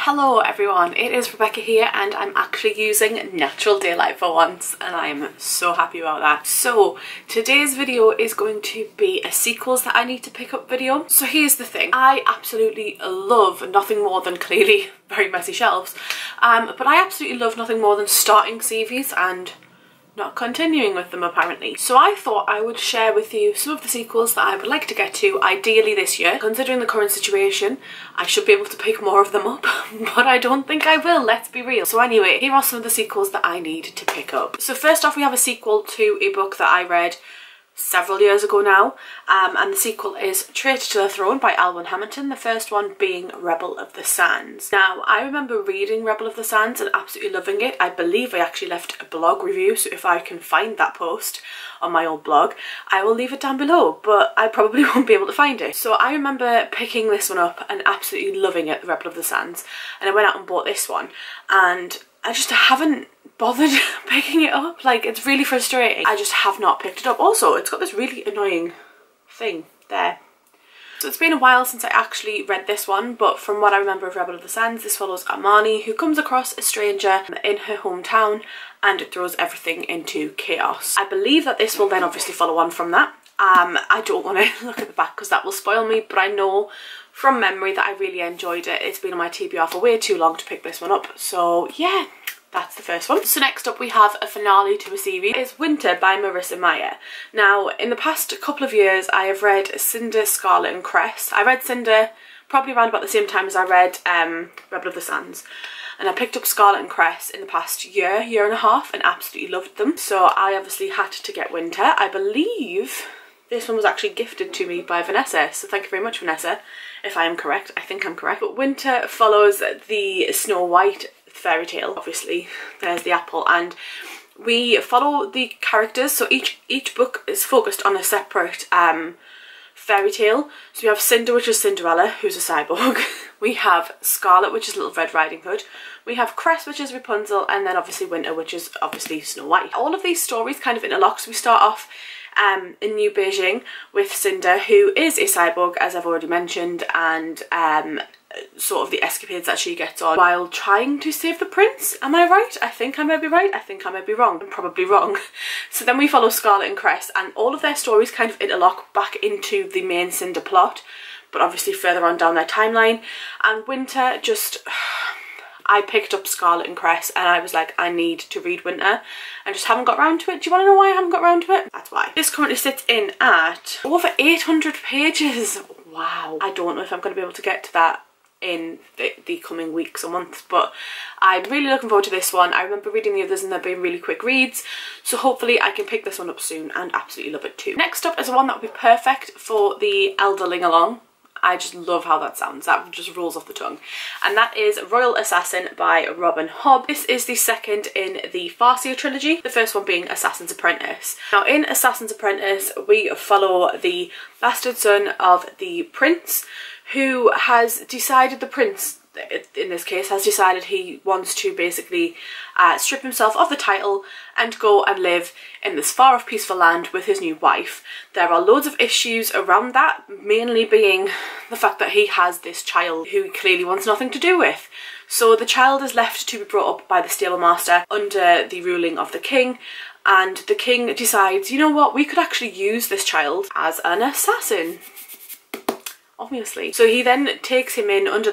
Hello everyone, it is Rebecca here and I'm actually using natural daylight for once and I'm so happy about that. So today's video is going to be a sequels that I need to pick up video. So here's the thing, I absolutely love nothing more than clearly very messy shelves, but I absolutely love nothing more than starting series and not continuing with them apparently. So I thought I would share with you some of the sequels that I would like to get to, ideally this year. Considering the current situation, I should be able to pick more of them up, but I don't think I will, let's be real. So anyway, here are some of the sequels that I need to pick up. So first off, we have a sequel to a book that I read several years ago now, and the sequel is Traitor to the Throne by Alwyn Hamilton, the first one being Rebel of the Sands. Now, I remember reading Rebel of the Sands and absolutely loving it. I believe I actually left a blog review, so if I can find that post on my old blog, I will leave it down below, but I probably won't be able to find it. So I remember picking this one up and absolutely loving it, Rebel of the Sands, and I went out and bought this one, and I just haven't bothered picking it up. Like, it's really frustrating. I just have not picked it up. Also, it's got this really annoying thing there. So it's been a while since I actually read this one, but from what I remember of Rebel of the Sands, this follows Armani, who comes across a stranger in her hometown and it throws everything into chaos. I believe that this will then obviously follow on from that. I don't want to look at the back because that will spoil me, but I know from memory that I really enjoyed it. It's been on my TBR for way too long to pick this one up, so yeah. That's the first one. So next up we have a finale to a series. It's Winter by Marissa Meyer. Now, in the past couple of years I have read Cinder, Scarlet and Cress. I read Cinder probably around about the same time as I read Rebel of the Sands. And I picked up Scarlet and Cress in the past year and a half and absolutely loved them. So I obviously had to get Winter. I believe this one was actually gifted to me by Vanessa, so thank you very much, Vanessa, if I am correct. I think I'm correct. But Winter follows the Snow White fairy tale. Obviously there's the apple, and we follow the characters, so each book is focused on a separate fairy tale. So we have Cinder, which is Cinderella, who's a cyborg. We have Scarlet, which is Little Red Riding Hood. We have Cress, which is Rapunzel, and then obviously Winter, which is obviously Snow White. All of these stories kind of interlock. So we start off in New Beijing with Cinder, who is a cyborg, as I've already mentioned, and sort of the escapades that she gets on while trying to save the prince. Am I right? I think I may be right. I think I may be wrong. I'm probably wrong. So then we follow Scarlet and Cress, and all of their stories kind of interlock back into the main Cinder plot, but obviously further on down their timeline. And Winter just... I picked up Scarlet and Cress and I was like, I need to read Winter. I just haven't got round to it. Do you want to know why I haven't got round to it? That's why. This currently sits in at over 800 pages. Wow. I don't know if I'm going to be able to get to that in the coming weeks or months, but I'm really looking forward to this one. I remember reading the others and they're being really quick reads, so hopefully I can pick this one up soon and absolutely love it too. Next up is one that would be perfect for the elderling along. I just love how that sounds. That just rolls off the tongue. And that is Royal Assassin by Robin Hobb. This is the second in the Farseer trilogy, the first one being Assassin's Apprentice. Now in Assassin's Apprentice we follow the bastard son of the prince, who has decided, the prince in this case has decided he wants to basically strip himself of the title and go and live in this far off peaceful land with his new wife. There are loads of issues around that, mainly being the fact that he has this child who he clearly wants nothing to do with. So the child is left to be brought up by the stable master under the ruling of the king, and the king decides, you know what, we could actually use this child as an assassin. Obviously. So he then takes him in under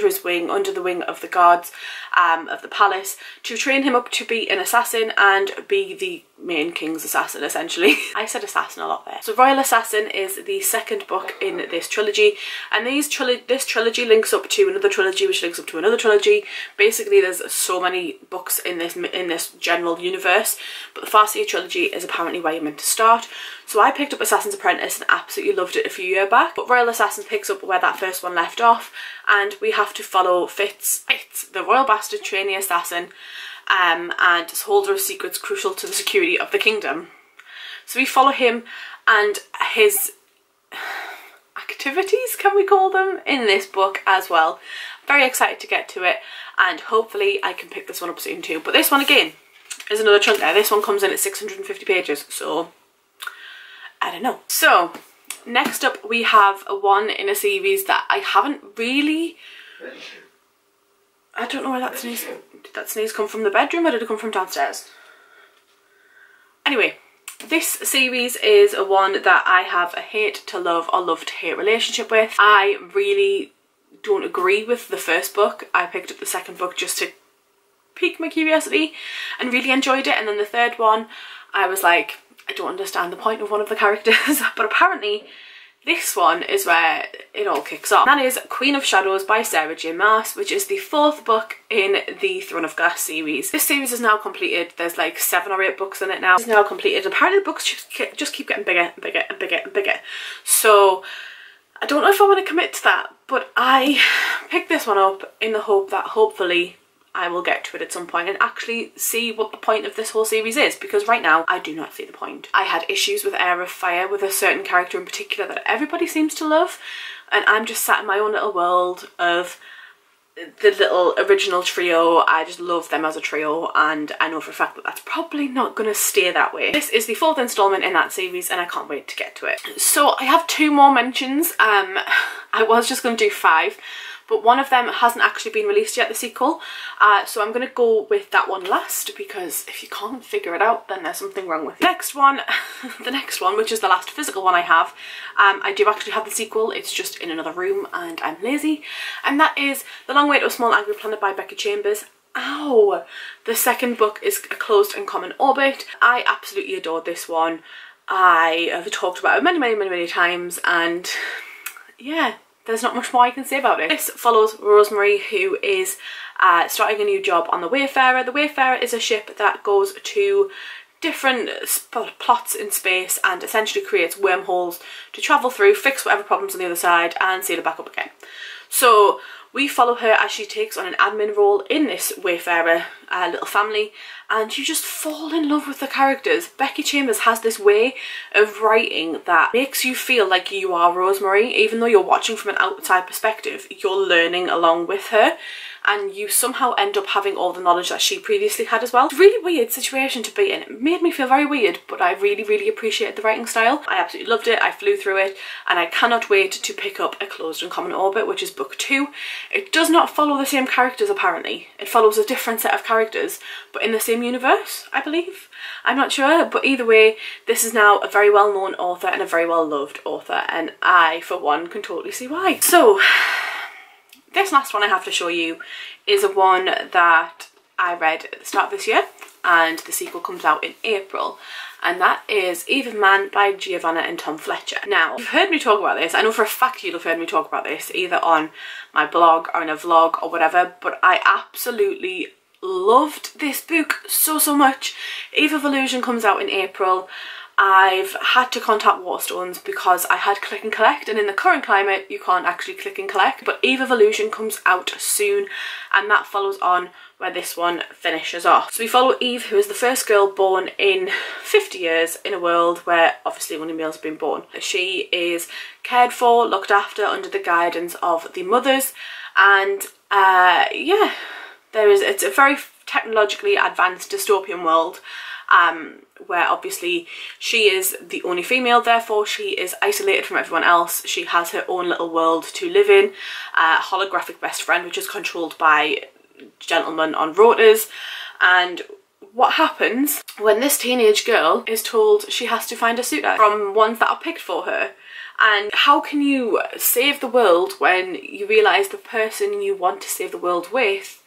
his wing, under the wing of the guards of the palace, to train him up to be an assassin and be the main king's assassin, essentially. I said assassin a lot there. So Royal Assassin is the second book in this trilogy, and this trilogy links up to another trilogy, which links up to another trilogy. Basically there's so many books in this general universe, but the Farseer trilogy is apparently where you're meant to start. So I picked up Assassin's Apprentice and absolutely loved it a few years back, but Royal Assassin picks up where that first one left off, and we have to follow Fitz, the royal bastard trainee assassin, and holder of secrets crucial to the security of the kingdom. So we follow him and his activities, can we call them, in this book as well. Very excited to get to it, and hopefully I can pick this one up soon too. But this one again is another chunker. This one comes in at 650 pages, so I don't know. So next up we have one in a series that I haven't really I don't know where that sneeze... Did that sneeze come from the bedroom or did it come from downstairs? Anyway, this series is a one that I have a hate to love or love to hate relationship with. I really don't agree with the first book. I picked up the second book just to pique my curiosity and really enjoyed it. And then the third one, I was like, I don't understand the point of one of the characters. But apparently this one is where it all kicks off. And that is Queen of Shadows by Sarah J Maas, which is the fourth book in the Throne of Glass series. This series is now completed. There's like 7 or 8 books in it now. It's now completed. Apparently the books just keep getting bigger and bigger and bigger and bigger. So I don't know if I want to commit to that, but I picked this one up in the hope that hopefully I will get to it at some point and actually see what the point of this whole series is, because right now I do not see the point. I had issues with Heir of Fire, with a certain character in particular that everybody seems to love, and I'm just sat in my own little world of the little original trio. I just love them as a trio, and I know for a fact that that's probably not going to stay that way. This is the 4th installment in that series and I can't wait to get to it. So I have 2 more mentions. I was just going to do 5. But one of them hasn't actually been released yet, the sequel. So I'm going to go with that one last, because if you can't figure it out, then there's something wrong with it. The next one, which is the last physical one I have, I do actually have the sequel. It's just in another room and I'm lazy. And that is The Long Way to a Small Angry Planet by Becky Chambers. Ow! The second book is A Closed and Common Orbit. I absolutely adored this one. I have talked about it many times, and yeah, there's not much more I can say about it. This follows Rosemary, who is starting a new job on the Wayfarer. The Wayfarer is a ship that goes to different plots in space and essentially creates wormholes to travel through, fix whatever problems on the other side and sail it back up again. So we follow her as she takes on an admin role in this Wayfarer little family, and you just fall in love with the characters. Becky Chambers has this way of writing that makes you feel like you are Rosemary. Even though you're watching from an outside perspective, you're learning along with her, and you somehow end up having all the knowledge that she previously had as well. It's a really weird situation to be in. It made me feel very weird, but I really appreciated the writing style. I absolutely loved it. I flew through it, and I cannot wait to pick up A Closed and Common Orbit, which is book 2. It does not follow the same characters apparently. It follows a different set of characters, but in the same universe, I believe. I'm not sure, but either way, this is now a very well-known author and a very well-loved author, and I, for one, can totally see why. So this last one I have to show you is a one that I read at the start of this year, and the sequel comes out in April, and that is Eve of Man by Giovanna and Tom Fletcher. Now, you've heard me talk about this. I know for a fact you'll have heard me talk about this either on my blog or in a vlog or whatever, but I absolutely loved this book so much. Eve of Illusion comes out in April. I've had to contact Waterstones because I had click and collect, and in the current climate you can't actually click and collect, but Eve of Illusion comes out soon, and that follows on where this one finishes off. So we follow Eve, who is the first girl born in 50 years in a world where obviously only males have been born. She is cared for, looked after under the guidance of the mothers, and yeah, it's a very technologically advanced dystopian world, where obviously she is the only female, therefore she is isolated from everyone else. She has her own little world to live in, a holographic best friend which is controlled by gentlemen on rotors. And what happens when this teenage girl is told she has to find a suitor from ones that are picked for her? And how can you save the world when you realise the person you want to save the world with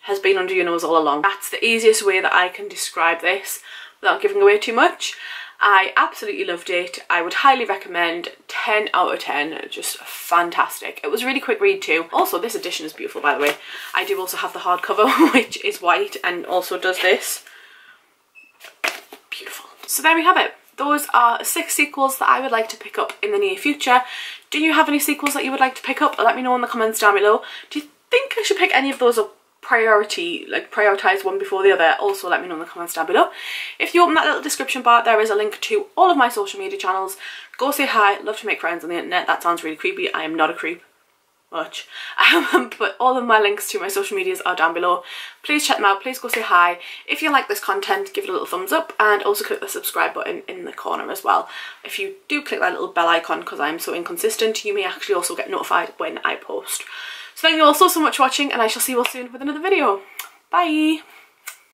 has been under your nose all along? That's the easiest way that I can describe this without giving away too much. I absolutely loved it. I would highly recommend. 10 out of 10, just fantastic. It was a really quick read too. Also, this edition is beautiful, by the way. I do also have the hardcover, which is white and also does this. Beautiful. So there we have it. Those are 6 sequels that I would like to pick up in the near future. Do you have any sequels that you would like to pick up? Let me know in the comments down below. Do you think I should pick any of those up? Prioritize one before the other? Also let me know in the comments down below. If you open that little description bar, there is a link to all of my social media channels. Go say hi. Love to make friends on the internet. That sounds really creepy. I am not a creep much, but all of my links to my social medias are down below. Please check them out. Please go say hi. If you like this content, give it a little thumbs up, and also click the subscribe button in the corner as well. If you do click that little bell icon, because I'm so inconsistent, you may actually also get notified when I post. So thank you all so much for watching, and I shall see you all soon with another video. Bye!